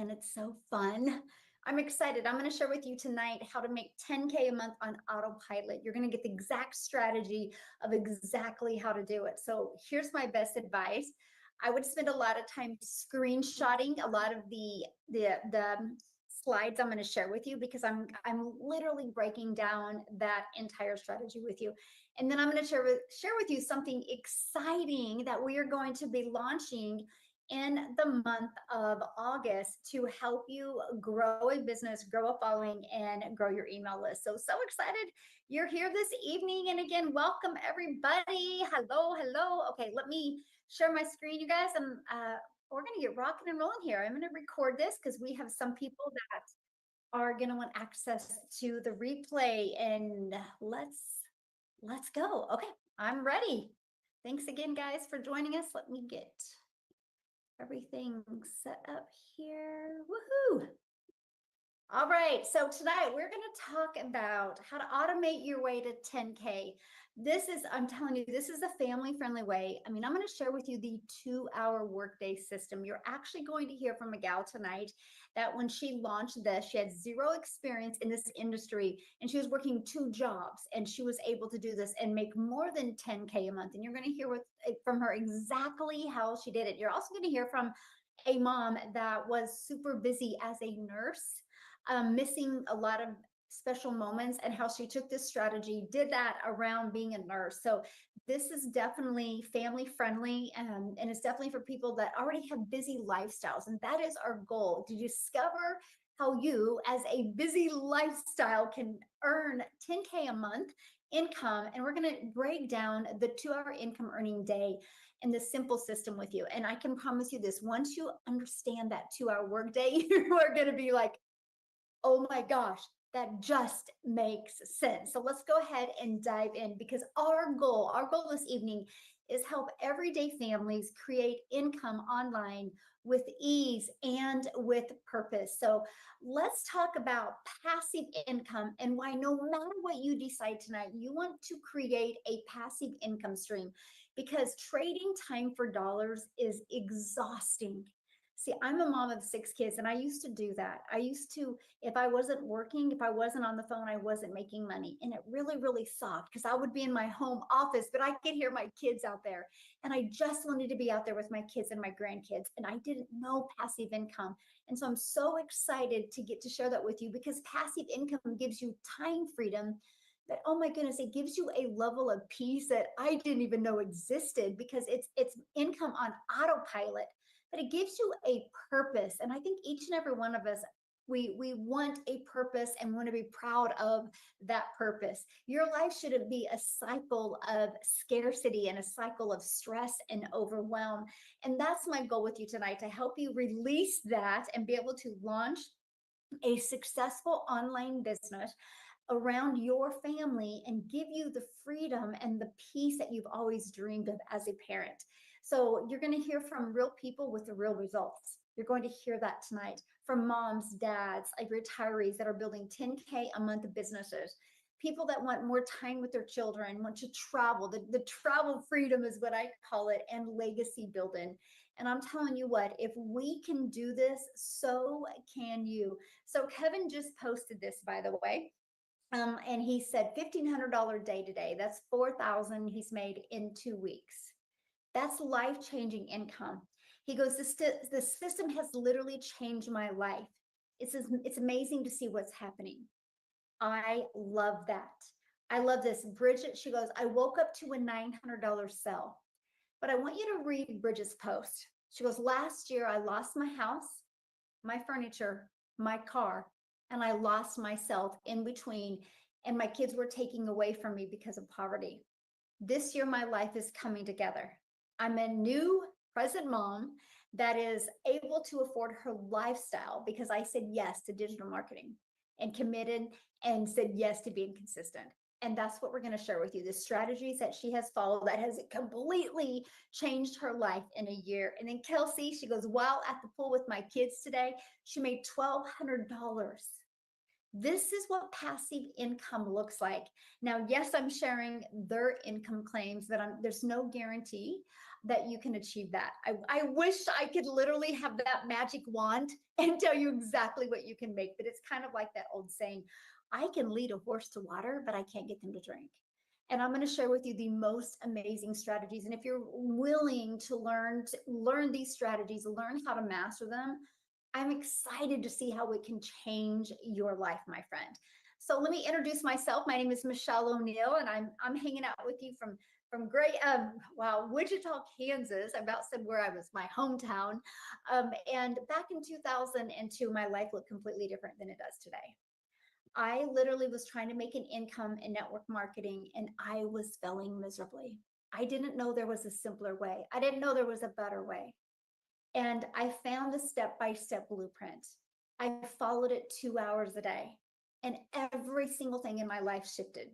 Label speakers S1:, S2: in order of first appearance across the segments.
S1: and it's so fun. I'm excited. I'm going to share with you tonight how to make 10K a month on autopilot. You're going to get the exact strategy of exactly how to do it. So here's my best advice. I would spend a lot of time screenshotting a lot of the slides I'm going to share with you because I'm literally breaking down that entire strategy with you. And then I'm going to share with you something exciting that we are going to be launching in the month of August to help you grow a business, grow a following, and grow your email list. So excited you're here this evening. And again, welcome everybody. Hello, hello. Okay, let me share my screen, you guys. And we're going to get rocking and rolling here. I'm going to record this because we have some people that are going to want access to the replay. And let's go. Okay, I'm ready. Thanks again, guys, for joining us. Let me get everything set up here. Woohoo! All right, so tonight we're going to talk about how to automate your way to 10K. I'm telling you, this is a family-friendly way. I mean, I'm going to share with you the 2-hour workday system. You're actually going to hear from a gal tonight that when she launched this, she had zero experience in this industry and she was working 2 jobs and she was able to do this and make more than 10K a month. And you're going to hear from her exactly how she did it. You're also going to hear from a mom that was super busy as a nurse, missing a lot of special moments, and how she took this strategy, did that around being a nurse. So this is definitely family friendly, and it's definitely for people that already have busy lifestyles. And that is our goal, to discover how you as a busy lifestyle can earn 10K a month income. And we're going to break down the 2-hour income earning day and the simple system with you. And I can promise you this, once you understand that 2-hour workday, you are going to be like, oh my gosh, that just makes sense. So let's go ahead and dive in, because our goal this evening is help everyday families create income online with ease and with purpose. So let's talk about passive income and why no matter what you decide tonight, you want to create a passive income stream, because trading time for dollars is exhausting. See, I'm a mom of 6 kids, and I used to do that. I used to, if I wasn't working, if I wasn't on the phone, I wasn't making money. And it really, really sucked because I would be in my home office, but I could hear my kids out there. And I just wanted to be out there with my kids and my grandkids. And I didn't know passive income. And so I'm so excited to get to share that with you, because passive income gives you time freedom that, oh my goodness, it gives you a level of peace that I didn't even know existed, because it's income on autopilot, but it gives you a purpose. And I think each and every one of us, we want a purpose and want to be proud of that purpose. Your life shouldn't be a cycle of scarcity and a cycle of stress and overwhelm. And that's my goal with you tonight, to help you release that and be able to launch a successful online business around your family and give you the freedom and the peace that you've always dreamed of as a parent. So you're going to hear from real people with the real results. You're going to hear that tonight from moms, dads, like retirees that are building 10K a month businesses, people that want more time with their children, want to travel. The travel freedom is what I call it, and legacy building. And I'm telling you what, if we can do this, so can you. So Kevin just posted this, by the way. And he said $1,500 day today. That's $4,000 he's made in 2 weeks. That's life-changing income. He goes, the system has literally changed my life. It's amazing to see what's happening. I love that. I love this. Bridget, she goes, I woke up to a $900 sell. But I want you to read Bridget's post. She goes, last year I lost my house, my furniture, my car, and I lost myself in between, and my kids were taking away from me because of poverty. This year, my life is coming together. I'm a new present mom that is able to afford her lifestyle because I said yes to digital marketing and committed and said yes to being consistent. And that's what we're going to share with you, the strategies that she has followed that has completely changed her life in a year. And then Kelsey, she goes, while at the pool with my kids today, she made $1,200. This is what passive income looks like. Now, yes, I'm sharing their income claims, that there's no guarantee. that you can achieve that. I wish I could literally have that magic wand and tell you exactly what you can make, but it's kind of like that old saying, I can lead a horse to water, but I can't get them to drink. And I'm going to share with you the most amazing strategies. And if you're willing to learn these strategies, learn how to master them, I'm excited to see how it can change your life, my friend. So let me introduce myself. My name is Michelle O'Neill, and I'm hanging out with you from great Wichita, Kansas. I about said where I was, my hometown. And back in 2002, my life looked completely different than it does today. I literally was trying to make an income in network marketing, and I was failing miserably. I didn't know there was a simpler way. I didn't know there was a better way. And I found a step-by-step blueprint. I followed it 2 hours a day, and every single thing in my life shifted.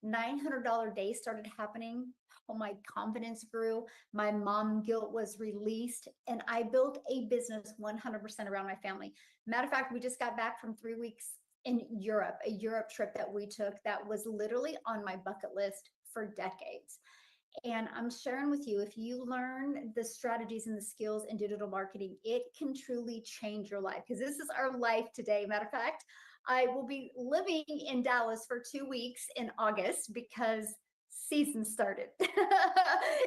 S1: $900 days started happening. Oh, my confidence grew. My mom guilt was released, and I built a business 100% around my family. Matter of fact, we just got back from 3 weeks in Europe, a Europe trip that we took that was literally on my bucket list for decades. And I'm sharing with you, if you learn the strategies and the skills in digital marketing, it can truly change your life, because this is our life today. Matter of fact, I will be living in Dallas for 2 weeks in August because season started.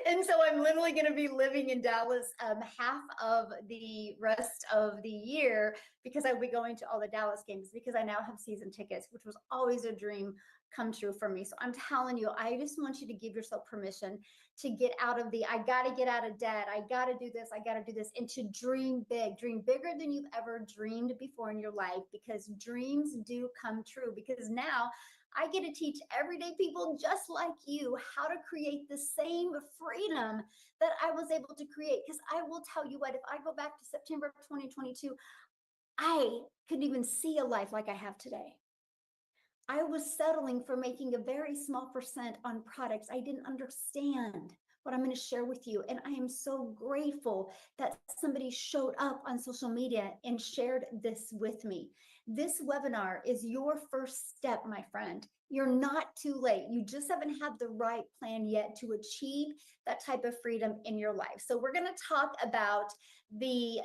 S1: And so I'm literally going to be living in Dallas half of the rest of the year, because I'll be going to all the Dallas games, because I now have season tickets, which was always a dream come true for me. So I'm telling you, I just want you to give yourself permission to get out of the, I got to get out of debt, I got to do this, I got to do this, and to dream big, dream bigger than you've ever dreamed before in your life, because dreams do come true. Because now I get to teach everyday people just like you how to create the same freedom that I was able to create. Because I will tell you what, if I go back to September of 2022, I couldn't even see a life like I have today. I was settling for making a very small percent on products I didn't understand. What I'm going to share with you. And I am so grateful that somebody showed up on social media and shared this with me. This webinar is your first step, my friend. You're not too late. You just haven't had the right plan yet to achieve that type of freedom in your life. So we're going to talk about the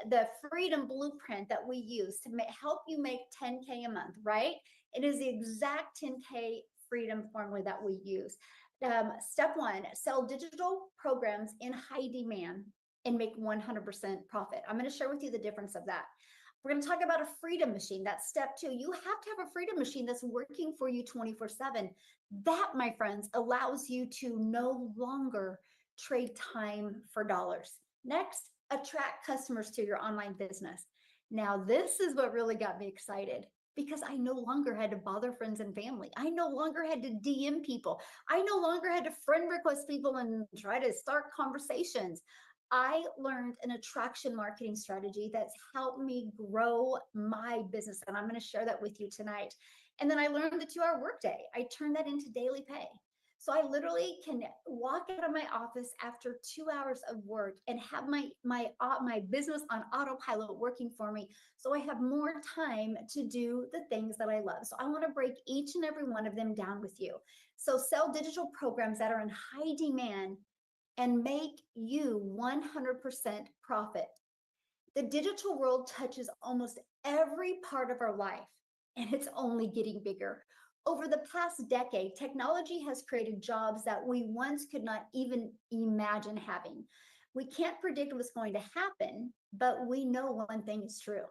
S1: freedom blueprint that we use to help you make 10K a month, right? It is the exact 10K freedom formula that we use. Step one, sell digital programs in high demand and make 100% profit. I'm going to share with you the difference of that. We're going to talk about a freedom machine. That's step two. You have to have a freedom machine that's working for you 24/7. That, my friends, allows you to no longer trade time for dollars. Next, attract customers to your online business. Now, this is what really got me excited, because I no longer had to bother friends and family. I no longer had to DM people. I no longer had to friend request people and try to start conversations. I learned an attraction marketing strategy that's helped me grow my business, and I'm going to share that with you tonight. And then I learned the 2-hour workday. I turned that into daily pay. So I literally can walk out of my office after 2 hours of work and have my business on autopilot working for me. So I have more time to do the things that I love. So I want to break each and every one of them down with you. So sell digital programs that are in high demand and make you 100% profit. The digital world touches almost every part of our life, and it's only getting bigger. Over the past decade, technology has created jobs that we once could not even imagine having. We can't predict what's going to happen, but we know one thing is true.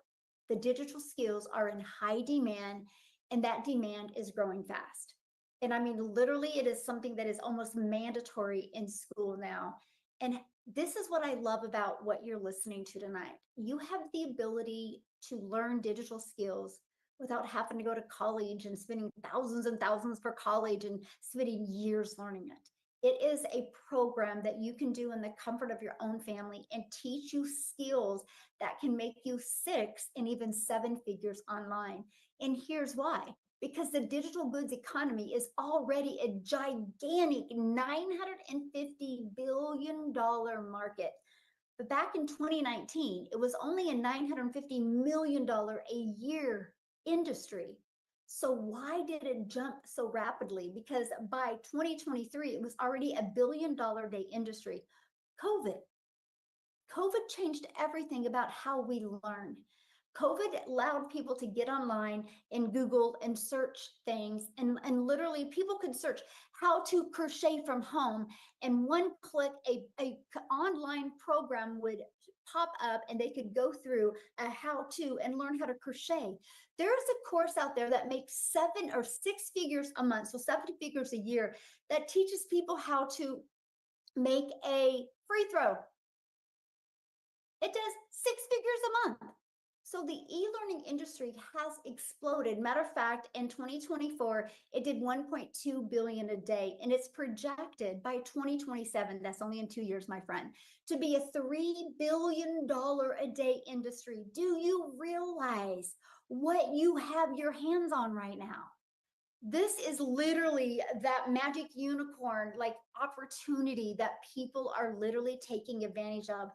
S1: The digital skills are in high demand, and that demand is growing fast. And I mean, literally, it is something that is almost mandatory in school now. And this is what I love about what you're listening to tonight. You have the ability to learn digital skills without having to go to college and spending thousands and thousands for college and spending years learning it. It is a program that you can do in the comfort of your own family and teach you skills that can make you 6 and even 7 figures online. And here's why. Because the digital goods economy is already a gigantic $950 billion market. But back in 2019, it was only a $950 million a year industry. So why did it jump so rapidly? Because by 2023, it was already a $1 billion day industry. COVID. COVID changed everything about how we learn. COVID allowed people to get online and Google and search things. And literally people could search how to crochet from home. And one click, a online program would pop up and they could go through a how to and learn how to crochet. There's a course out there that makes 7 or 6 figures a month, so 70 figures a year, that teaches people how to make a free throw. It does 6 figures a month. So the e-learning industry has exploded. Matter of fact, in 2024, it did 1.2 billion a day, and it's projected by 2027, that's only in 2 years, my friend, to be a $3 billion a day industry. Do you realize what you have your hands on right now? This is literally that magic unicorn like opportunity that people are literally taking advantage of.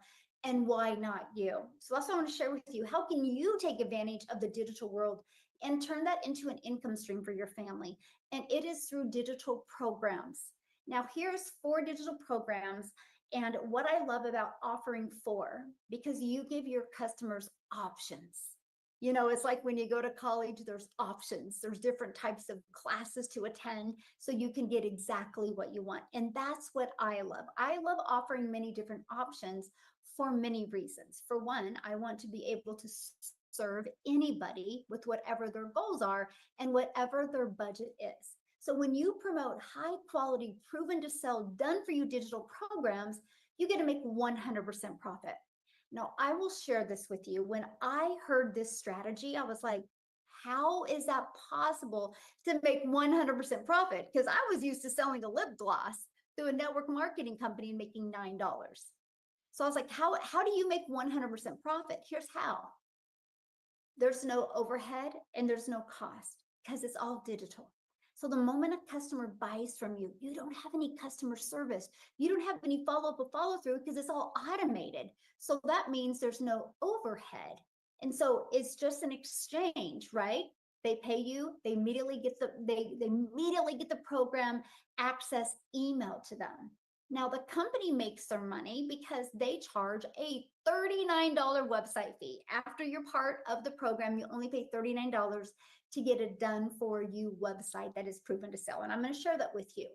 S1: And why not you? So that's what I want to share with you. How can you take advantage of the digital world and turn that into an income stream for your family? And it is through digital programs. Now, here's 4 digital programs. And what I love about offering 4, because you give your customers options. You know, it's like when you go to college, there's options. There's different types of classes to attend so you can get exactly what you want. And that's what I love. I love offering many different options for many reasons. For one, I want to be able to serve anybody with whatever their goals are and whatever their budget is. So when you promote high quality, proven to sell, done for you digital programs, you get to make 100% profit. Now, I will share this with you. When I heard this strategy, I was like, how is that possible to make 100% profit? Because I was used to selling a lip gloss through a network marketing company and making $9. So I was like, how do you make 100% profit? Here's how. There's no overhead and there's no cost because it's all digital. So the moment a customer buys from you, you don't have any customer service. You don't have any follow-up or follow-through because it's all automated. So that means there's no overhead. And so it's just an exchange, right? They pay you, they immediately get the program access emailed to them. Now the company makes their money because they charge a $39 website fee. After you're part of the program, you only pay $39 to get a done for you website that is proven to sell. And I'm going to share that with you.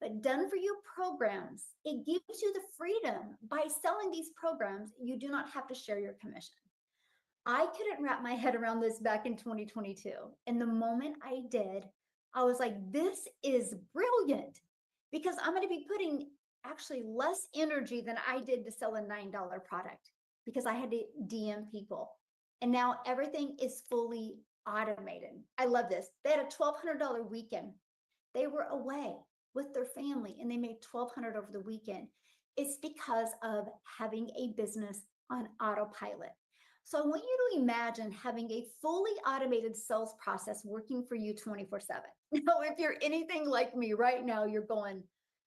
S1: But done for you programs, it gives you the freedom. By selling these programs, you do not have to share your commission. I couldn't wrap my head around this back in 2022. And the moment I did, I was like, this is brilliant, because I'm going to be putting actually less energy than I did to sell a $9 product, because I had to DM people. And now everything is fully automated. I love this. They had a $1,200 weekend. They were away with their family and they made $1,200 over the weekend. It's because of having a business on autopilot. So I want you to imagine having a fully automated sales process working for you 24/7. Now, if you're anything like me right now, you're going,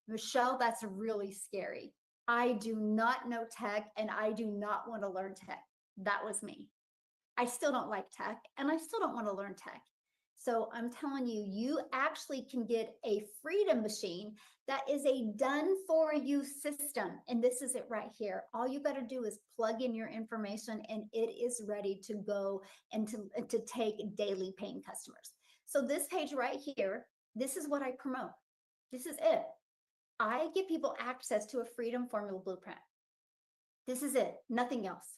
S1: Michelle, that's really scary. I do not know tech and I do not want to learn tech. That was me. I still don't like tech and I still don't want to learn tech. So I'm telling you, you actually can get a freedom machine that is a done for you system. And this is it right here. All you got to do is plug in your information and it is ready to go and to take daily paying customers. So this page right here, this is what I promote. This is it. I give people access to a freedom formula blueprint. This is it, nothing else.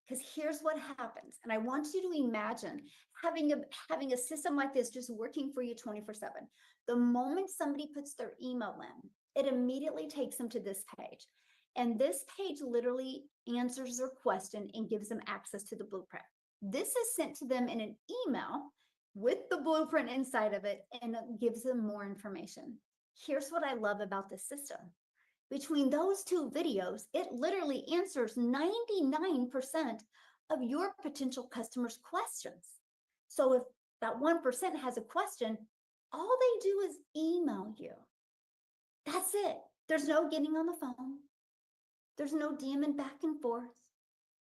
S1: Because here's what happens. And I want you to imagine having a system like this just working for you 24/7. The moment somebody puts their email in, it immediately takes them to this page. And this page literally answers their question and gives them access to the blueprint. This is sent to them in an email with the blueprint inside of it, and it gives them more information. Here's what I love about this system. Between those 2 videos, it literally answers 99% of your potential customers' questions. So if that 1% has a question, all they do is email you. That's it. There's no getting on the phone. There's no DMing back and forth.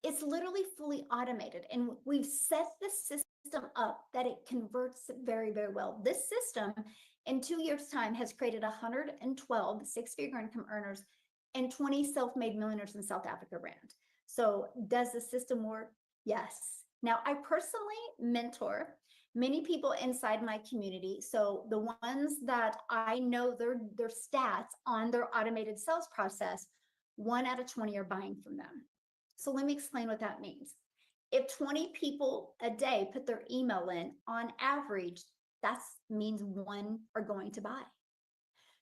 S1: It's literally fully automated. And we've set the system up that it converts very, very well. This system in 2 years' time has created 112 6-figure income earners and 20 self-made millionaires in South Africa ran. So does the system work? Yes. Now, I personally mentor many people inside my community. So the ones that I know their stats on their automated sales process, 1 out of 20 are buying from them. So let me explain what that means. If 20 people a day put their email in, on average, that means 1 are going to buy.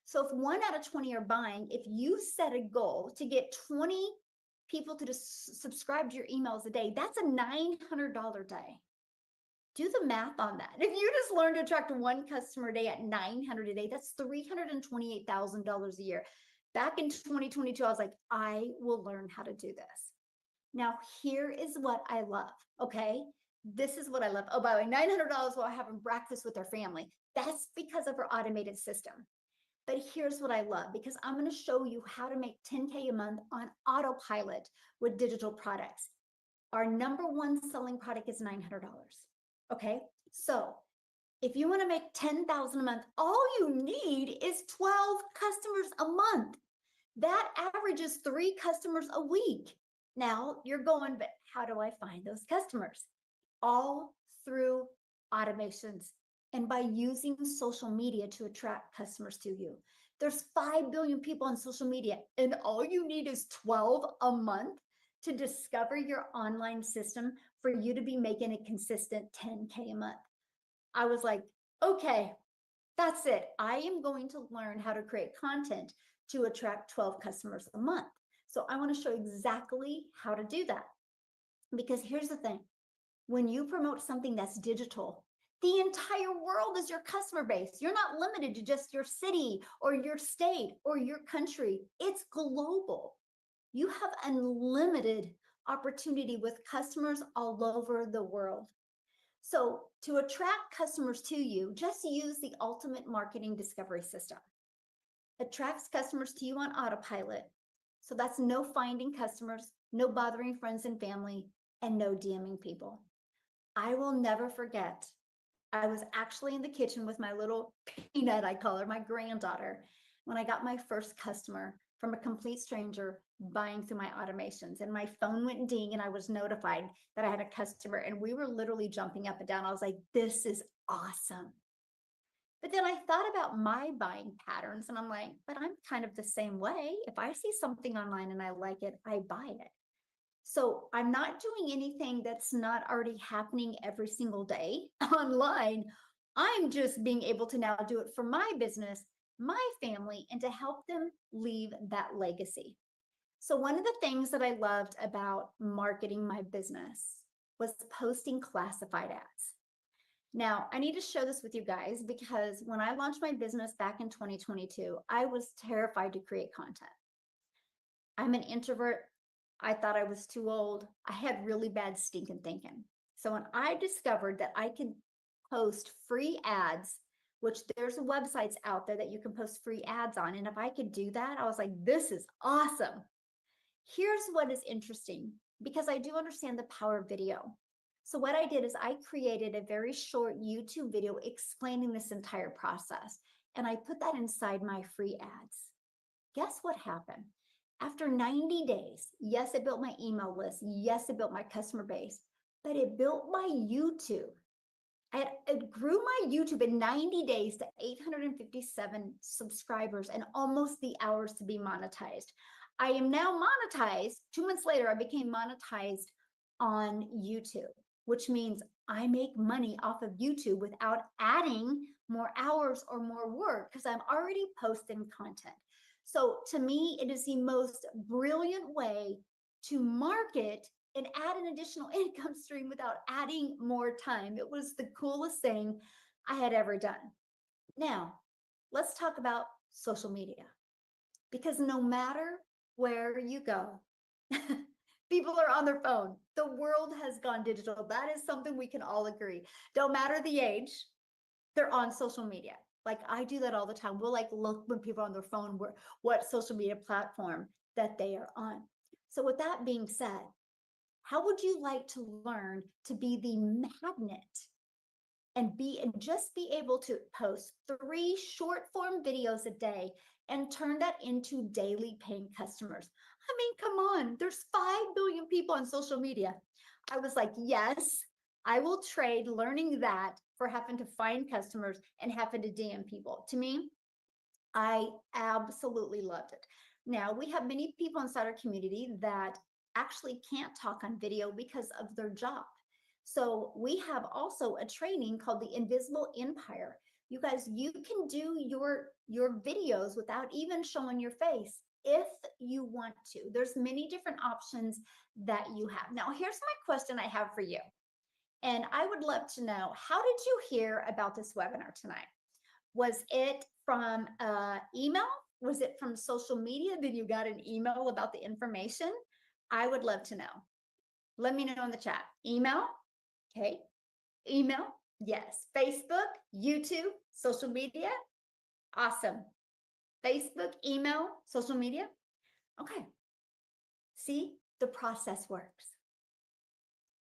S1: So if 1 out of 20 are buying, if you set a goal to get 20 people to just subscribe to your emails a day, that's a $900 day. Do the math on that. If you just learn to attract 1 customer a day at $900 a day, that's $328,000 a year. Back in 2022, I was like, I will learn how to do this. Now, here is what I love, okay? This is what I love. Oh, by the way, $900 while having breakfast with our family. That's because of our automated system. But here's what I love, because I'm going to show you how to make 10K a month on autopilot with digital products. Our number 1 selling product is $900. Okay, so if you want to make 10,000 a month, all you need is 12 customers a month. That averages 3 customers a week. Now you're going, but how do I find those customers? All through automations and by using social media to attract customers to you. There's 5 billion people on social media, and all you need is 12 a month to discover your online system for you to be making a consistent 10K a month. I was like, okay, that's it. I am going to learn how to create content to attract 12 customers a month. So I want to show exactly how to do that. Because here's the thing, when you promote something that's digital, the entire world is your customer base. You're not limited to just your city or your state or your country. It's global. You have unlimited opportunity with customers all over the world. So to attract customers to you, just use the ultimate marketing discovery system. Attracts customers to you on autopilot. So that's no finding customers, no bothering friends and family, and no DMing people. I will never forget, I was actually in the kitchen with my little peanut, I call her, my granddaughter, when I got my first customer from a complete stranger buying through my automations. And my phone went ding and I was notified that I had a customer, and we were literally jumping up and down. I was like, this is awesome. But then I thought about my buying patterns and I'm like, but I'm kind of the same way. If I see something online and I like it, I buy it. So I'm not doing anything that's not already happening every single day online. I'm just being able to now do it for my business, my family, and to help them leave that legacy. So one of the things that I loved about marketing my business was posting classified ads. Now, I need to share this with you guys because when I launched my business back in 2022, I was terrified to create content. I'm an introvert. I thought I was too old. I had really bad stinking thinking. So when I discovered that I could post free ads, which there's websites out there that you can post free ads on, and if I could do that, I was like, this is awesome. Here's what is interesting, because I do understand the power of video. So what I did is I created a very short YouTube video explaining this entire process, and I put that inside my free ads. Guess what happened? After 90 days, yes, it built my email list. Yes, it built my customer base, but it built my YouTube. It grew my YouTube in 90 days to 857 subscribers and almost the hours to be monetized. I am now monetized. 2 months later, I became monetized on YouTube, which means I make money off of YouTube without adding more hours or more work because I'm already posting content. So to me, it is the most brilliant way to market and add an additional income stream without adding more time. It was the coolest thing I had ever done. Now, let's talk about social media, because no matter where you go, people are on their phone. The world has gone digital. That is something we can all agree. Don't matter the age, they're on social media. Like I do that all the time. We'll like look when people are on their phone, what social media platform that they are on. So with that being said, how would you like to learn to be the magnet and just be able to post 3 short form videos a day and turn that into daily paying customers. I mean, come on, there's 5 billion people on social media. I was like, yes, I will trade learning that for having to find customers and having to DM people. To me, I absolutely loved it. Now, we have many people inside our community that actually can't talk on video because of their job. So we have also a training called the Invisible Empire. You guys, you can do your videos without even showing your face if you want to. There's many different options that you have. Now, here's my question I have for you. And I would love to know, how did you hear about this webinar tonight? Was it from email? Was it from social media? Did you got an email about the information? I would love to know. Let me know in the chat. Email, okay. Email, yes. Facebook, YouTube, social media, awesome. Facebook, email, social media, okay. See, the process works.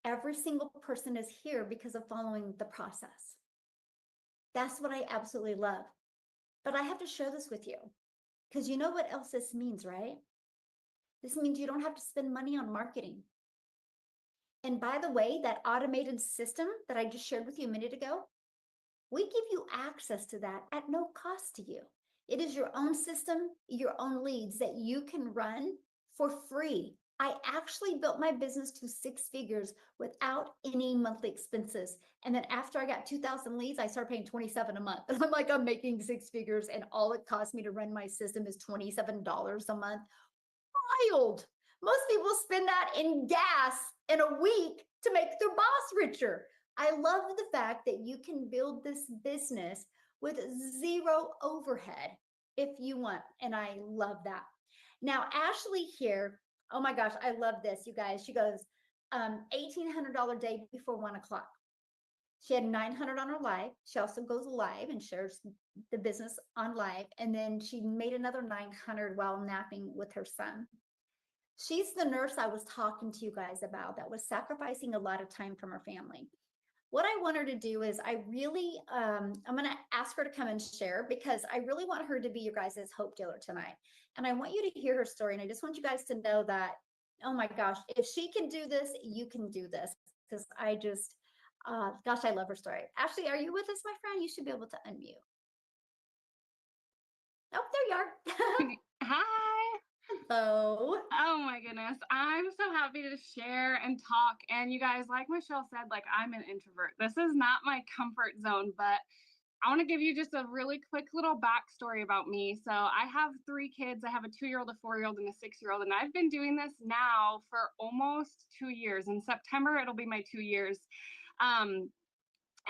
S1: Every single person is here because of following the process. That's what I absolutely love. But I have to share this with you because you know what else this means, right? This means you don't have to spend money on marketing. And by the way, that automated system that I just shared with you a minute ago, we give you access to that at no cost to you. It is your own system, your own leads that you can run for free. I actually built my business to 6 figures without any monthly expenses. And then after I got 2,000 leads, I started paying 27 a month. And I'm like, I'm making 6 figures and all it cost me to run my system is $27 a month. Wild. Most people spend that in gas in a week to make their boss richer. I love the fact that you can build this business with 0 overhead if you want. And I love that. Now, Ashley here, oh my gosh, I love this, you guys. She goes, $1,800 day before 1 o'clock. She had 900 on her live. She also goes live and shares the business on live. And then she made another 900 while napping with her son. She's the nurse I was talking to you guys about that was sacrificing a lot of time from her family. What I want her to do is I'm going to ask her to come and share because I really want her to be your guys' hope dealer tonight. And I want you to hear her story. And I just want you guys to know that, oh my gosh, if she can do this, you can do this. Because I just, gosh, I love her story. Ashley, are you with us, my friend? You should be able to unmute. Oh, there you are.
S2: Hi.
S1: Hello.
S2: Oh my goodness. I'm so happy to share and talk. And you guys, like Michelle said, like I'm an introvert. This is not my comfort zone, but I want to give you just a really quick little backstory about me. So I have 3 kids. I have a 2-year-old, a 4-year-old, and a 6-year-old. And I've been doing this now for almost 2 years. In September, it'll be my 2 years.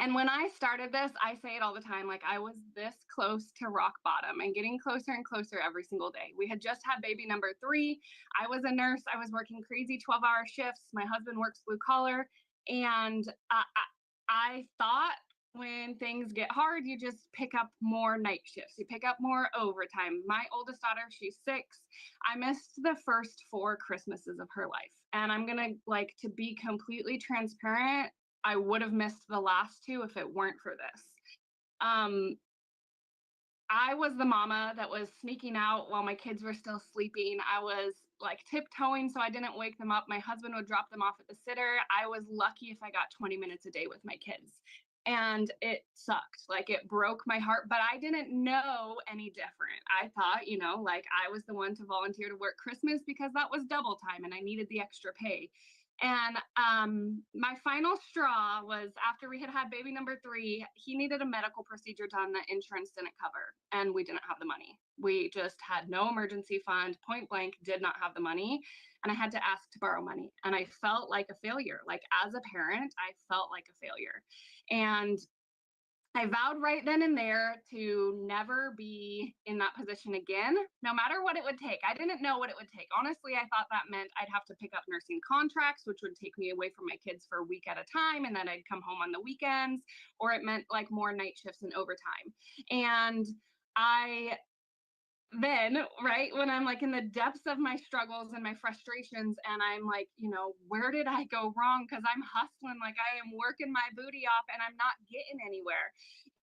S2: And when I started this, I say it all the time, like I was this close to rock bottom and getting closer and closer every single day. We had just had baby number 3. I was a nurse. I was working crazy 12-hour shifts. My husband works blue collar. And I thought when things get hard, you just pick up more night shifts. You pick up more overtime. My oldest daughter, she's 6. I missed the first 4 Christmases of her life. And I'm going to be completely transparent. I would have missed the last 2 if it weren't for this. I was the mama that was sneaking out while my kids were still sleeping. I was like tiptoeing so I didn't wake them up. My husband would drop them off at the sitter. I was lucky if I got 20 minutes a day with my kids. And it sucked. Like it broke my heart, but I didn't know any different. I thought, like I was the one to volunteer to work Christmas because that was double time and I needed the extra pay. And my final straw was after we had baby number 3, he needed a medical procedure done that insurance didn't cover, and we didn't have the money. We just had no emergency fund, point blank, did not have the money, and I had to ask to borrow money. And I felt like a failure. Like as a parent, I felt like a failure. And I vowed right then and there to never be in that position again, no matter what it would take. I didn't know what it would take. Honestly, I thought that meant I'd have to pick up nursing contracts, which would take me away from my kids for a week at a time, and then I'd come home on the weekends, or it meant like more night shifts and overtime. And I then, right, when I'm like in the depths of my struggles and my frustrations, and I'm like, where did I go wrong? Because I'm hustling, like I am working my booty off and I'm not getting anywhere.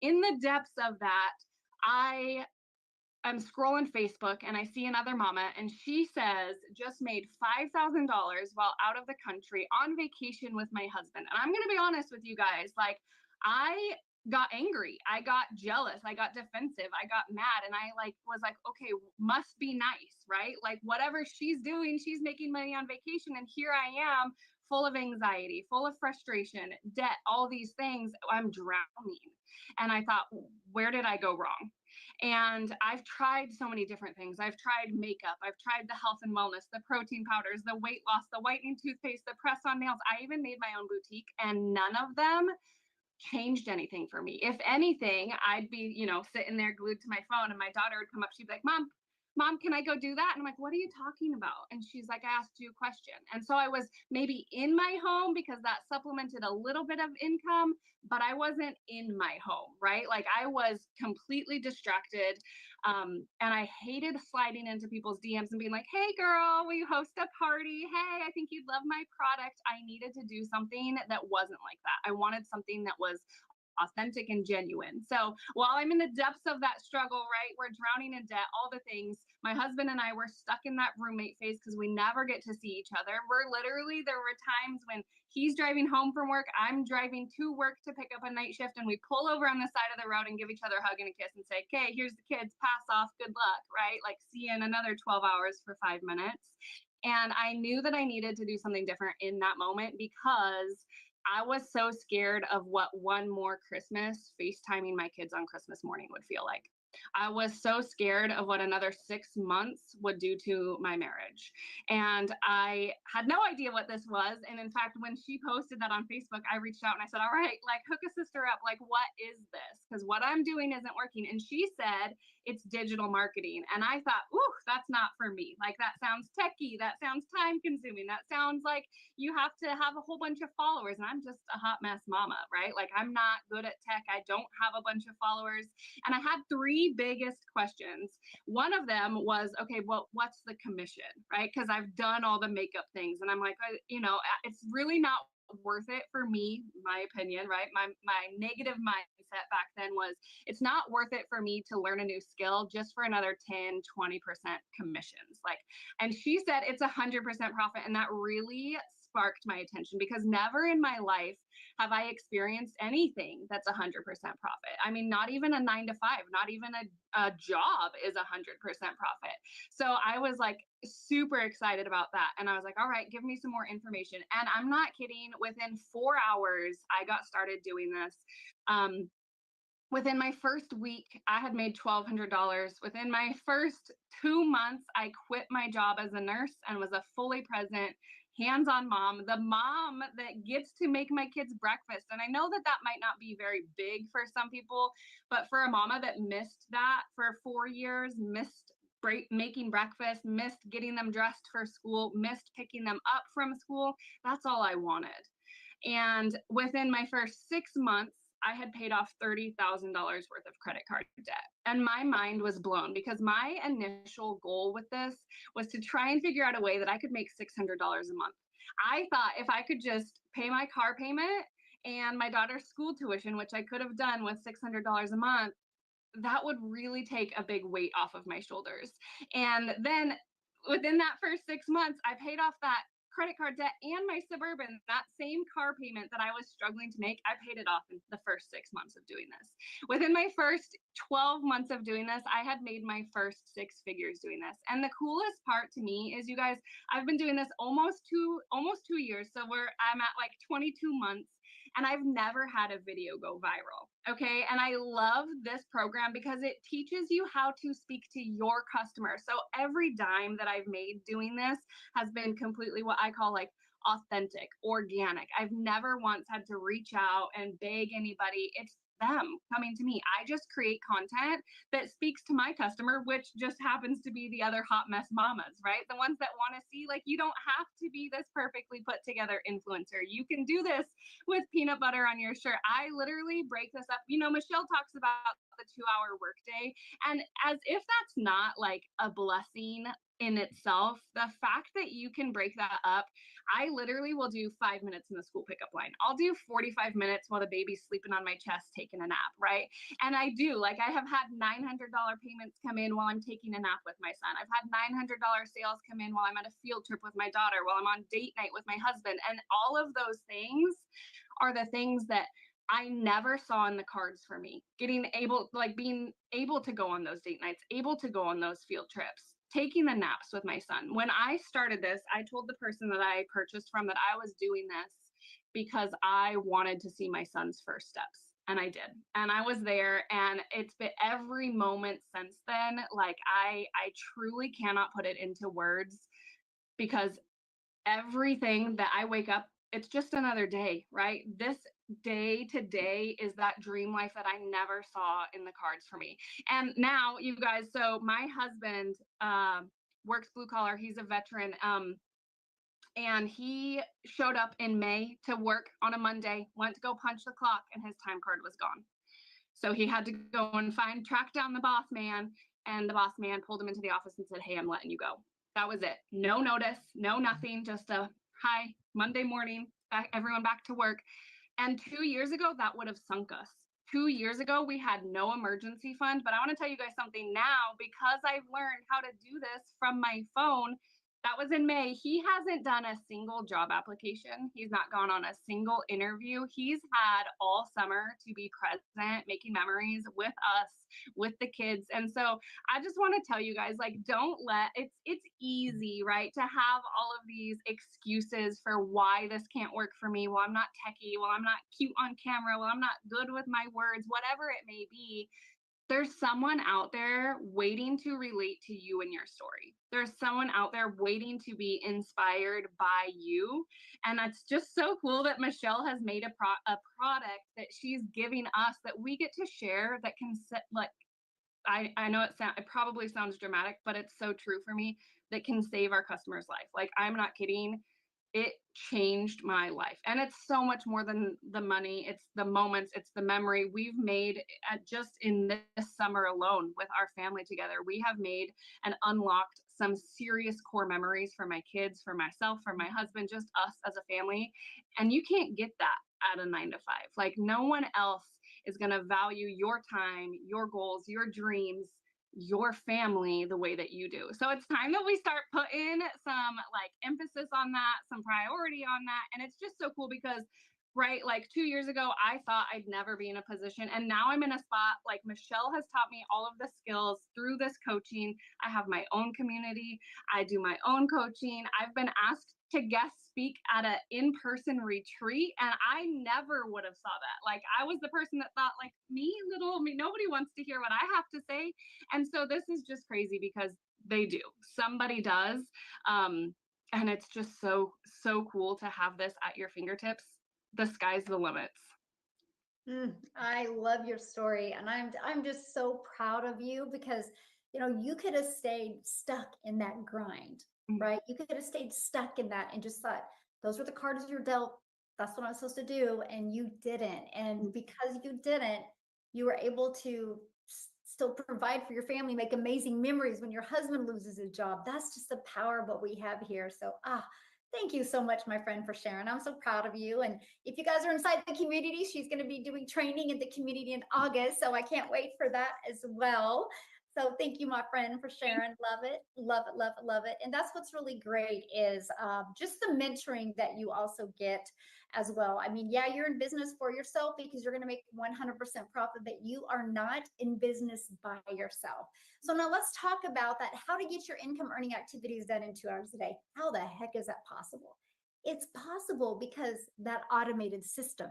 S2: In the depths of that, I'm scrolling Facebook and I see another mama, and she says just made $5,000 while out of the country on vacation with my husband. And I'm going to be honest with you guys, like I got angry, I got jealous, I got defensive, I got mad, and I like was like, okay, must be nice, right? Like whatever she's doing, she's making money on vacation, and here I am full of anxiety, full of frustration, debt, all these things. I'm drowning. And I thought, where did I go wrong? And I've tried so many different things. I've tried makeup, I've tried the health and wellness, the protein powders, the weight loss, the whitening toothpaste, the press on nails. I even made my own boutique, and none of them changed anything for me. If anything, I'd be, sitting there glued to my phone, and my daughter would come up. She'd be like, Mom, can I go do that? And I'm like, what are you talking about? And she's like, I asked you a question. And so I was maybe in my home because that supplemented a little bit of income, but I wasn't in my home, right? Like I was completely distracted. And I hated sliding into people's DMs and being like, hey girl, will you host a party? Hey, I think you'd love my product. I needed to do something that wasn't like that. I wanted something that was authentic and genuine. So while I'm in the depths of that struggle, right, we're drowning in debt, all the things, my husband and I were stuck in that roommate phase because we never get to see each other. There were times when he's driving home from work, I'm driving to work to pick up a night shift, and we pull over on the side of the road and give each other a hug and a kiss and say, okay, here's the kids, pass off, good luck, right? Like see you in another 12 hours for 5 minutes. And I knew that I needed to do something different in that moment because I was so scared of what one more Christmas FaceTiming my kids on Christmas morning would feel like. I was so scared of what another 6 months would do to my marriage. And I had no idea what this was. And in fact, when she posted that on Facebook, I reached out and I said, all right, like hook a sister up. Like, what is this? Because what I'm doing isn't working. And she said, it's digital marketing. And I thought, ooh, that's not for me. Like, that sounds techie. That sounds time consuming. That sounds like you have to have a whole bunch of followers. And I'm just a hot mess mama, right? Like, I'm not good at tech. I don't have a bunch of followers. And I had three biggest questions. One of them was, okay, well, what's the commission, right? Because I've done all the makeup things. And I'm like, it's really not worth it for me, my opinion, right? My negative mindset back then was it's not worth it for me to learn a new skill just for another 10, 20% commissions. Like, and she said it's 100% profit. And that really sparked my attention because never in my life have I experienced anything that's 100% profit. I mean, not even a 9 to 5, not even a job is 100% profit. So I was like super excited about that. And I was like, all right, give me some more information. And I'm not kidding. Within 4 hours, I got started doing this. Within my first week, I had made $1,200. Within my first 2 months, I quit my job as a nurse and was a fully present, hands-on mom, the mom that gets to make my kids breakfast. And I know that that might not be very big for some people, but for a mama that missed that for 4 years, missed making breakfast, missed getting them dressed for school, missed picking them up from school, that's all I wanted. And within my first 6 months, I had paid off $30,000 worth of credit card debt. And my mind was blown because my initial goal with this was to try and figure out a way that I could make $600 a month. I thought if I could just pay my car payment and my daughter's school tuition, which I could have done with $600 a month, that would really take a big weight off of my shoulders. And then within that first 6 months, I paid off that credit card debt and my Suburban, that same car payment that I was struggling to make, I paid it off in the first 6 months of doing this. Within my first 12 months of doing this, I had made my first 6 figures doing this. And the coolest part to me is, you guys, I've been doing this almost 2 years. So I'm at like 22 months. And I've never had a video go viral. Okay. And I love this program because it teaches you how to speak to your customer. So every dime that I've made doing this has been completely what I call like authentic, organic. I've never once had to reach out and beg anybody. It's them coming to me. I just create content that speaks to my customer, which just happens to be the other hot mess mamas, right? The ones that want to see, like, you don't have to be this perfectly put together influencer. You can do this with peanut butter on your shirt. I literally break this up. Michelle talks about the 2-hour workday. And as if that's not like a blessing in itself, the fact that you can break that up, I literally will do 5 minutes in the school pickup line. I'll do 45 minutes while the baby's sleeping on my chest taking a nap, right? And I do, like, I have had $900 payments come in while I'm taking a nap with my son. I've had $900 sales come in while I'm at a field trip with my daughter, while I'm on date night with my husband. And all of those things are the things that I never saw in the cards for me. Being able to go on those date nights, able to go on those field trips, taking the naps with my son. When I started this, I told the person that I purchased from that I was doing this because I wanted to see my son's first steps. And I did. And I was there, and it's been every moment since then. Like, I truly cannot put it into words, because everything that I wake up, it's just another day, right? This day to day is that dream life that I never saw in the cards for me. And now, you guys, so my husband works blue collar. He's a veteran. And he showed up in May to work on a Monday, went to go punch the clock, and his time card was gone. So he had to go and track down the boss man, and the boss man pulled him into the office and said, "Hey, I'm letting you go." That was it. No notice, no nothing, just a hi, Monday morning, everyone back to work. And 2 years ago, that would have sunk us. 2 years ago, we had no emergency fund. But I want to tell you guys something now, because I've learned how to do this from my phone. That was in May. He hasn't done a single job application. He's not gone on a single interview. He's had all summer to be present, making memories with us, with the kids. And so I just want to tell you guys, like, don't let it's easy, right, to have all of these excuses for why this can't work for me. Well, I'm not techie. Well, I'm not cute on camera. Well, I'm not good with my words, whatever it may be. There's someone out there waiting to relate to you and your story. There's someone out there waiting to be inspired by you. And it's just so cool that Michelle has made a product that she's giving us, that we get to share, that can set, like, I know it probably sounds dramatic, but it's so true for me, that can save our customer's life. Like, I'm not kidding. It changed my life. And it's so much more than the money. It's the moments, it's the memory we've made just in this summer alone with our family together. We have made and unlocked some serious core memories for my kids, for myself, for my husband, just us as a family. And you can't get that at a 9 to 5. Like, no one else is going to value your time, your goals, your dreams, your family the way that you do. So it's time that we start putting some, like, emphasis on that, some priority on that. And it's just so cool because, right, like 2 years ago, I thought I'd never be in a position. And now I'm in a spot, like, Michelle has taught me all of the skills through this coaching. I have my own community. I do my own coaching. I've been asked to guest speak at an in-person retreat, and I never would have saw that. Like, I was the person that thought, like, little me, nobody wants to hear what I have to say. And so this is just crazy, because they do. Somebody does. And it's just so cool to have this at your fingertips. The sky's the limits.
S1: I love your story, and I'm just so proud of you, because you could have stayed stuck in that grind, right? You could have stayed stuck in that and just thought those were the cards you're dealt. That's what I'm supposed to do, and you didn't. And because you didn't, you were able to still provide for your family, make amazing memories when your husband loses his job. That's just the power of what we have here. So thank you so much, my friend, for sharing. I'm so proud of you. And if you guys are inside the community, she's going to be doing training in the community in August. So I can't wait for that as well. So thank you, my friend, for sharing. Love it, love it, love it, love it. And that's what's really great is just the mentoring that you also get as well. I mean, yeah, you're in business for yourself because you're going to make 100% profit, but you are not in business by yourself. So now let's talk about that, how to get your income earning activities done in 2 hours a day. How the heck is that possible? It's possible because that automated system,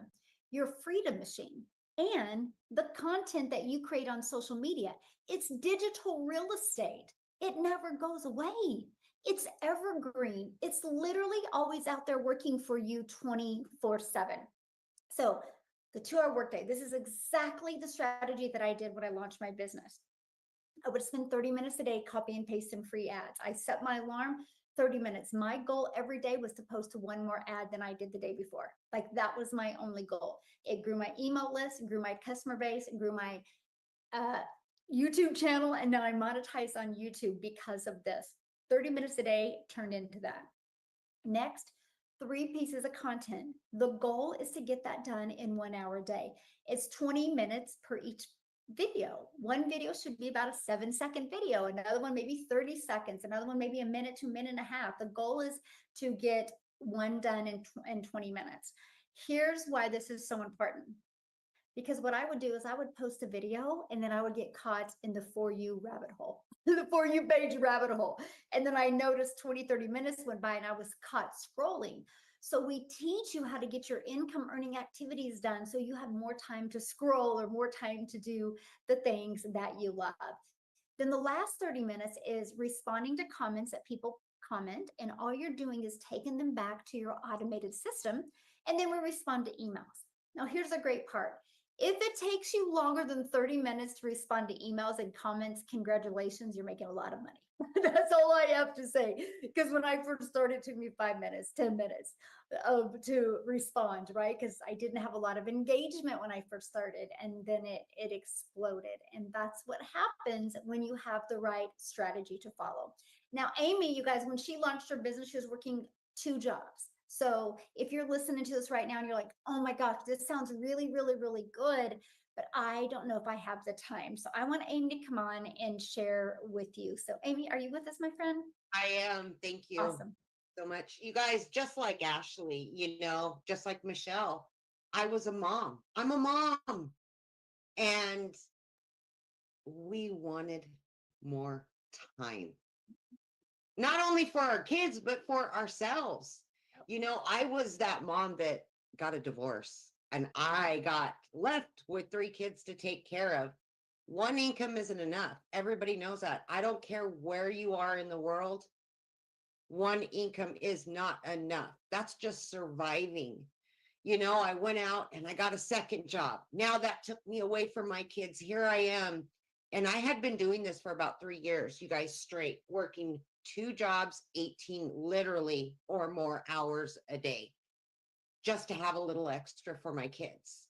S1: your freedom machine, and the content that you create on social media, it's digital real estate. It never goes away. It's evergreen. It's literally always out there working for you 24/7. So the 2-hour workday, this is exactly the strategy that I did when I launched my business. I would spend 30 minutes a day copy and paste some free ads. I set my alarm 30 minutes. My goal every day was to post one more ad than I did the day before. Like, that was my only goal. It grew my email list, it grew my customer base, it grew my uh, YouTube channel, and now I monetize on YouTube because of this. 30 minutes a day turned into that. Next, 3 pieces of content. The goal is to get that done in 1 hour a day. It's 20 minutes per each video. One video should be about a 7-second video, another one maybe 30 seconds, another one maybe a minute to a minute and a half. The goal is to get one done in 20 minutes. Here's why this is so important. Because what I would do is I would post a video and then I would get caught in the For You rabbit hole, the For You page rabbit hole. And then I noticed 20, 30 minutes went by and I was caught scrolling. So we teach you how to get your income earning activities done so you have more time to scroll or more time to do the things that you love. Then the last 30 minutes is responding to comments that people comment, and all you're doing is taking them back to your automated system, and then we respond to emails. Now, here's a great part. If it takes you longer than 30 minutes to respond to emails and comments, congratulations, you're making a lot of money. That's all I have to say. Because when I first started, it took me 5 minutes, 10 minutes to respond, right? Because I didn't have a lot of engagement when I first started, and then it exploded. And that's what happens when you have the right strategy to follow. Now, Amy, you guys, when she launched her business, she was working 2 jobs. So if you're listening to this right now and you're like, oh my gosh, this sounds really, really, really good, but I don't know if I have the time. So I want Amy to come on and share with you. So Amy, are you with us, my friend?
S3: I am. Thank you
S1: Awesome.
S3: so much. You guys, just like Ashley, just like Michelle, I was a mom. I'm a mom. And we wanted more time, not only for our kids, but for ourselves. I was that mom that got a divorce and I got left with 3 kids to take care of. One income isn't enough. Everybody knows that. I don't care where you are in the world. One income is not enough. That's just surviving. I went out and I got a second job. Now that took me away from my kids. Here I am. And I had been doing this for about 3 years, you guys, straight, working 2 jobs, 18 literally or more hours a day, just to have a little extra for my kids.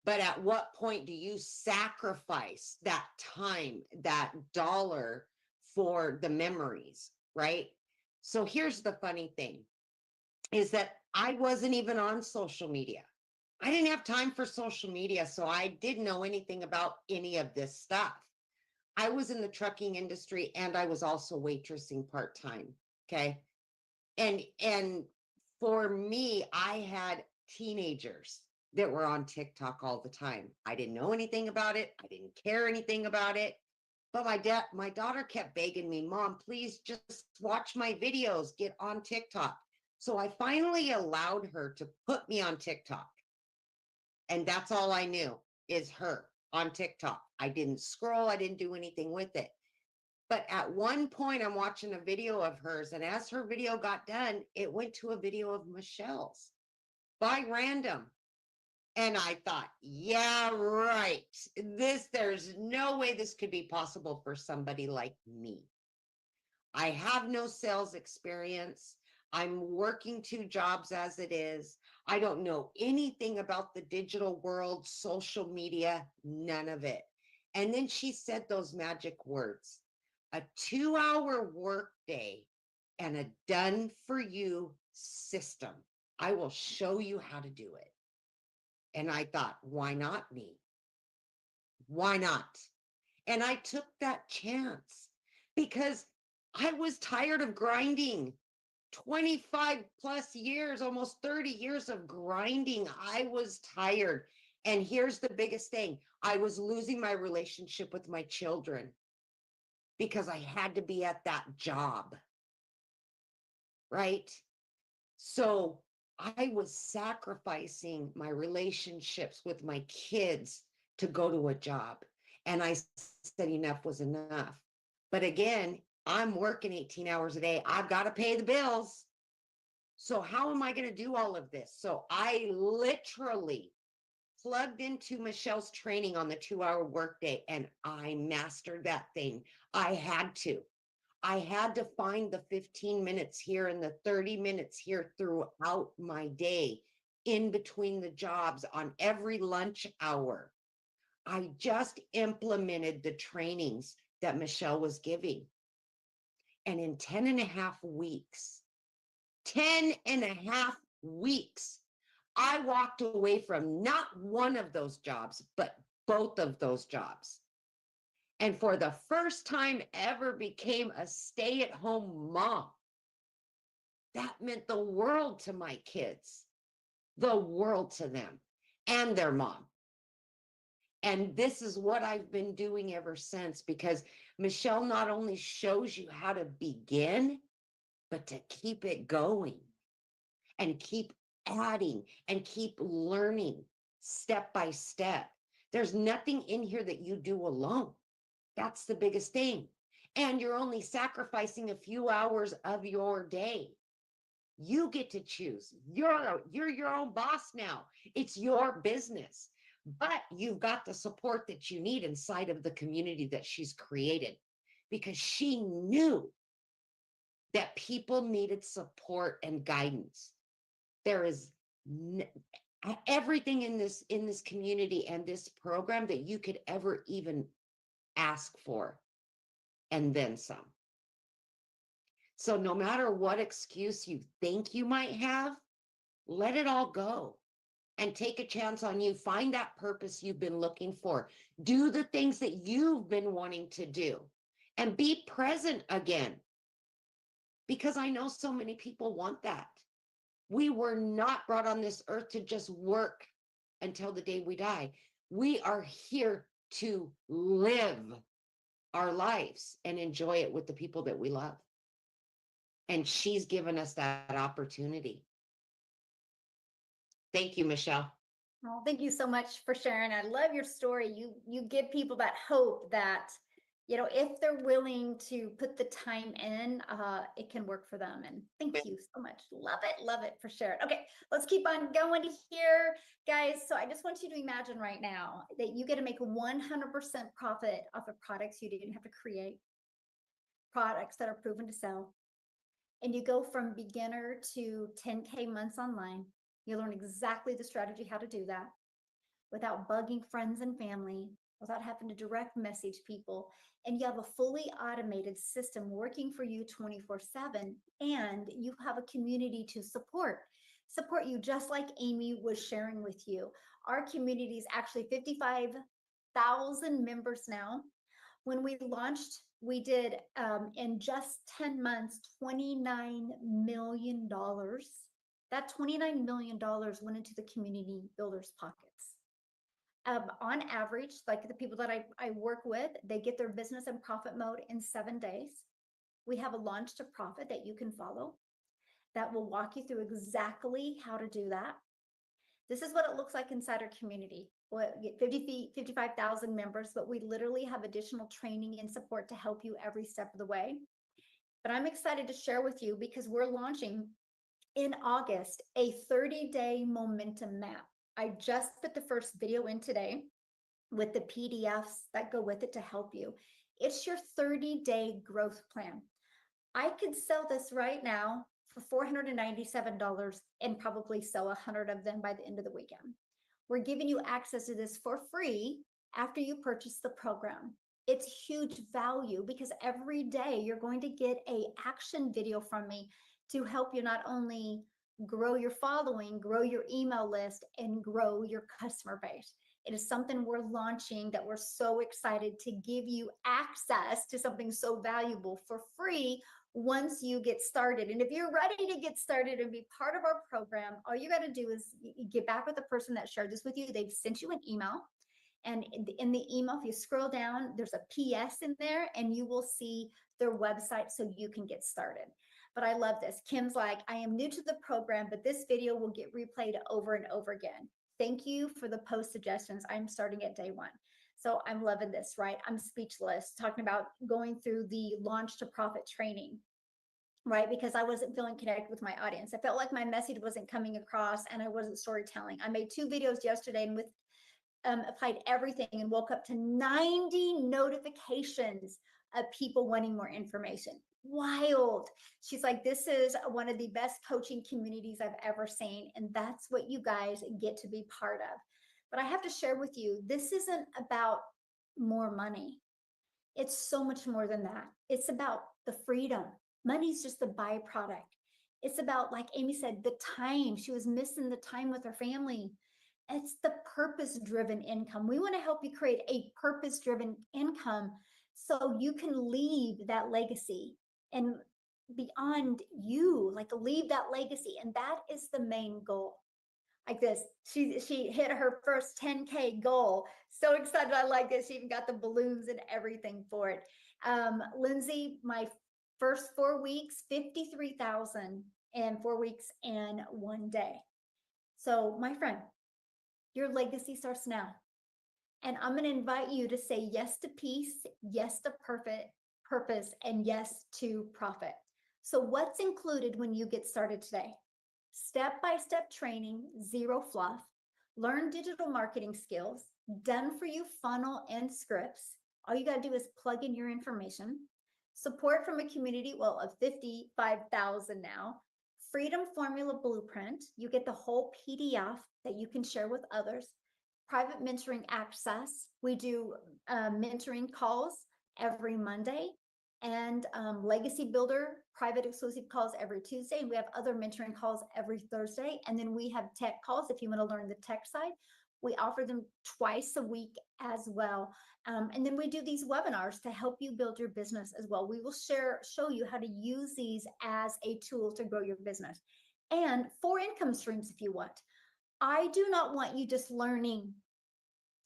S3: But at what point do you sacrifice that time, that dollar for the memories, right? So here's the funny thing is that I wasn't even on social media. I didn't have time for social media, so I didn't know anything about any of this stuff. I was in the trucking industry and I was also waitressing part-time, okay? And for me, I had teenagers that were on TikTok all the time. I didn't know anything about it. I didn't care anything about it. But my daughter kept begging me, Mom, please just watch my videos, get on TikTok. So I finally allowed her to put me on TikTok. And that's all I knew is her on TikTok. I didn't scroll. I didn't do anything with it. But at one point, I'm watching a video of hers. And as her video got done, it went to a video of Michelle's by random. And I thought, yeah, right. There's no way this could be possible for somebody like me. I have no sales experience. I'm working 2 jobs as it is. I don't know anything about the digital world, social media, none of it. And then she said those magic words, a 2-hour workday and a done for you system. I will show you how to do it. And I thought, why not me? Why not? And I took that chance because I was tired of grinding. 25 plus years, almost 30 years of grinding. I was tired. And here's the biggest thing. I was losing my relationship with my children because I had to be at that job. Right? So I was sacrificing my relationships with my kids to go to a job. And I said enough was enough. But again, I'm working 18 hours a day. I've got to pay the bills. So how am I going to do all of this? So I literally plugged into Michelle's training on the 2-hour workday and I mastered that thing. I had to. I had to find the 15 minutes here and the 30 minutes here throughout my day, in between the jobs, on every lunch hour. I just implemented the trainings that Michelle was giving. And in 10 and a half weeks, 10 and a half weeks, I walked away from not one of those jobs, but both of those jobs. And for the first time ever became a stay-at-home mom. That meant the world to my kids, the world to them and their mom. And this is what I've been doing ever since, because Michelle not only shows you how to begin, but to keep it going and keep adding and keep learning step by step. There's nothing in here that you do alone. That's the biggest thing. And you're only sacrificing a few hours of your day. You get to choose. You're your own boss now. It's your business. But you've got the support that you need inside of the community that she's created, because she knew that people needed support and guidance. There is everything in this community and this program that you could ever even ask for, and then some. So no matter what excuse you think you might have, let it all go and take a chance on you. Find that purpose you've been looking for. Do the things that you've been wanting to do and be present again. Because I know so many people want that. We were not brought on this earth to just work until the day we die. We are here to live our lives and enjoy it with the people that we love. And she's given us that opportunity. Thank you, Michelle.
S1: Oh, thank you so much for sharing. I love your story. You give people that hope that, you know, if they're willing to put the time in, it can work for them. And thank you so much. Love it for sharing. Okay, let's keep on going here, guys. So I just want you to imagine right now that you get to make 100% profit off of products you didn't have to create, products that are proven to sell. And you go from beginner to 10K months online. You learn exactly the strategy, how to do that without bugging friends and family, without having to direct message people. And you have a fully automated system working for you 24/7. And you have a community to support you, just like Amy was sharing with you. Our community is actually 55,000 members now. When we launched, we did in just 10 months, $29 million. That $29 million went into the community builders' pockets. On average, like the people that I work with, they get their business in profit mode in 7 days. We have a launch to profit that you can follow that will walk you through exactly how to do that. This is what it looks like inside our community. We'll get 55,000 members, but we literally have additional training and support to help you every step of the way. But I'm excited to share with you, because we're launching in August a 30-day momentum map. I just put the first video in today with the PDFs that go with it to help you. It's your 30-day growth plan. I could sell this right now for $497 and probably sell 100 of them by the end of the weekend. We're giving you access to this for free after you purchase the program. It's huge value, because every day you're going to get an action video from me to help you not only grow your following, grow your email list, and grow your customer base. It is something we're launching that we're so excited to give you access to, something so valuable for free once you get started. And if you're ready to get started and be part of our program, all you got to do is get back with the person that shared this with you. They've sent you an email. And in the email, if you scroll down, there's a PS in there, and you will see their website so you can get started. But I love this. Kim's like, I am new to the program, but this video will get replayed over and over again. Thank you for the post suggestions. I'm starting at day 1. So I'm loving this, right? I'm speechless talking about going through the launch to profit training, right? Because I wasn't feeling connected with my audience. I felt like my message wasn't coming across, and I wasn't storytelling. I made 2 videos yesterday, and with applied everything, and woke up to 90 notifications of people wanting more information. Wild. She's like, this is one of the best coaching communities I've ever seen. And that's what you guys get to be part of. But I have to share with you, this isn't about more money. It's so much more than that. It's about the freedom. Money's just the byproduct. It's about, like Amy said, the time. She was missing the time with her family. It's the purpose-driven income. We want to help you create a purpose-driven income so you can leave that legacy and beyond you, like leave that legacy. And that is the main goal. Like this, she hit her first 10K goal. So excited. I like this. She even got the balloons and everything for it. Lindsay, my first 4 weeks, 53,000 in 4 weeks and 1 day. So my friend, your legacy starts now. And I'm going to invite you to say yes to peace, yes to purpose, and yes to profit. So what's included when you get started today? Step-by-step training, zero fluff, learn digital marketing skills, done for you funnel and scripts. All you got to do is plug in your information. Support from a community, well, of 55,000 now. Freedom Formula Blueprint. You get the whole PDF that you can share with others. Private mentoring access. We do mentoring calls every Monday, and Legacy Builder private exclusive calls every Tuesday. And we have other mentoring calls every Thursday. And then we have tech calls if you want to learn the tech side. We offer them twice a week as well. And then we do these webinars to help you build your business as well. We will show you how to use these as a tool to grow your business. And 4 income streams if you want. I do not want you just learning.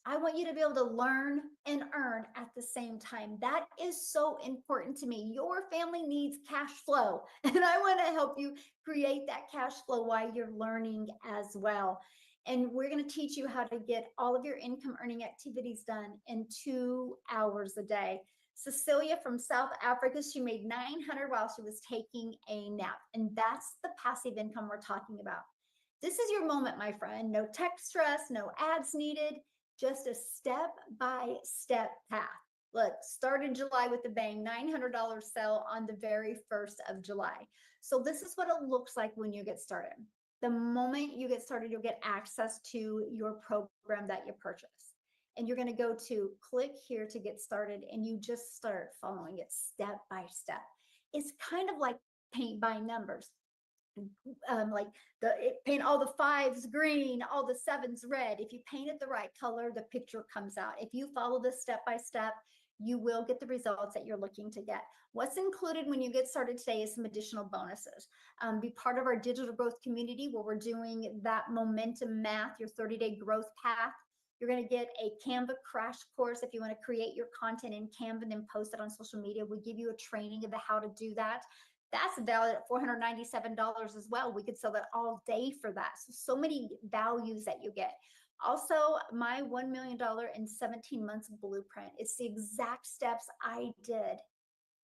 S1: I want you to be able to learn and earn at the same time. That is so important to me. Your family needs cash flow, and I want to help you create that cash flow while you're learning as well. And we're going to teach you how to get all of your income earning activities done in 2 hours a day. Cecilia from South Africa, she made $900 while she was taking a nap. And that's the passive income we're talking about. This is your moment, my friend. No tech stress, no ads needed. Just a step-by-step path. Look, start in July with a bang, $900 sale on the very 1st of July. So this is what it looks like when you get started. The moment you get started, you'll get access to your program that you purchase. And you're going to go to click here to get started, and you just start following it step by step. It's kind of like paint by numbers. Like paint all the 5s green, all the 7s red. If you paint it the right color, the picture comes out. If you follow this step by step, you will get the results that you're looking to get. What's included when you get started today is some additional bonuses. Be part of our digital growth community where we're doing that momentum math, your 30-day growth path. You're going to get a Canva crash course if you want to create your content in Canva and then post it on social media. We give you a training of how to do that. That's valued at $497 as well. We could sell that all day for that. So many values that you get. Also, my $1 million in 17 months blueprint. It's the exact steps I did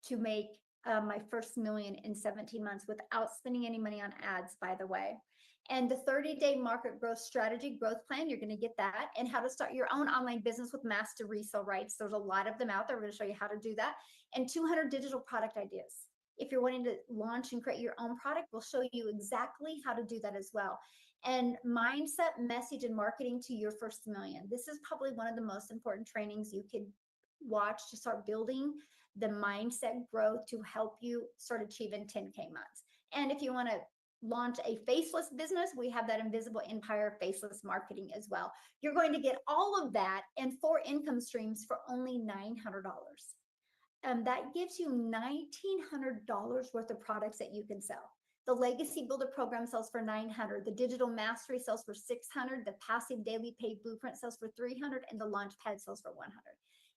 S1: to make my first million in 17 months without spending any money on ads, by the way. And the 30-day market growth strategy, growth plan, you're going to get that. And how to start your own online business with master resale rights. There's a lot of them out there. We're going to show you how to do that. And 200 digital product ideas. If you're wanting to launch and create your own product, we'll show you exactly how to do that as well. And mindset, message, and marketing to your first million. This is probably one of the most important trainings you could watch to start building the mindset growth to help you start achieving 10K months. And if you want to launch a faceless business, we have that Invisible Empire faceless marketing as well. You're going to get all of that and 4 income streams for only $900. That gives you $1,900 worth of products that you can sell. The Legacy Builder program sells for $900. The Digital Mastery sells for $600. The Passive Daily Paid Blueprint sells for $300, and the Launchpad sells for $100.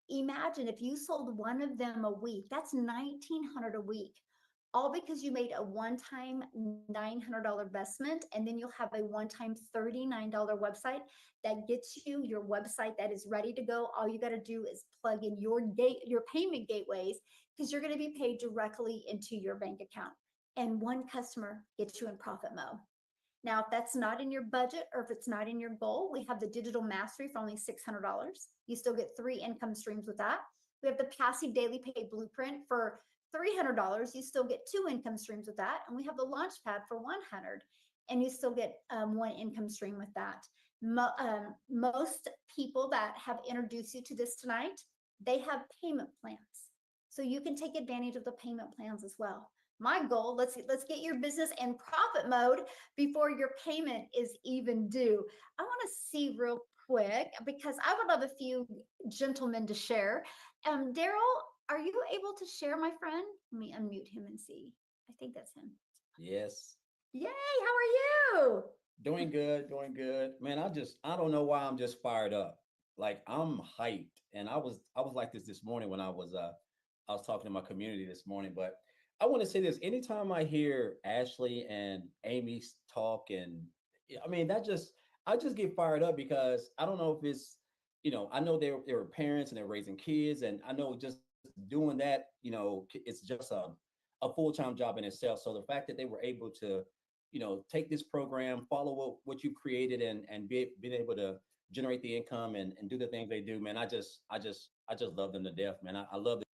S1: Imagine if you sold one of them a week. That's $1,900 a week, all because you made a one-time $900 investment, and then you'll have a one-time $39 website that gets you your website that is ready to go. All you got to do is plug in your payment gateways, because you're going to be paid directly into your bank account. And one customer gets you in profit mode. Now, if that's not in your budget or if it's not in your goal, we have the Digital Mastery for only $600. You still get 3 income streams with that. We have the Passive Daily Paid Blueprint for $300. You still get 2 income streams with that. And we have the Launchpad for $100, and you still get 1 income stream with that. Most people that have introduced you to this tonight, they have payment plans. So you can take advantage of the payment plans as well. My goal, let's get your business in profit mode before your payment is even due. I want to see real quick because I would love a few gentlemen to share. Daryl, are you able to share, my friend? Let me unmute him and see. I think that's him.
S4: Yes.
S1: Yay, how are you?
S4: Doing good, doing good. Man, I don't know why I'm just fired up. Like I'm hyped. And I was like this morning when I was talking to my community this morning, but I want to say this anytime I hear Ashley and Amy talk and I mean I just get fired up because I don't know if it's I know they were parents and they're raising kids and I know just doing that, it's just a full-time job in itself. So the fact that they were able to take this program, follow what you created and being able to generate the income and do the things they do, man. I just love them to death, man. I love the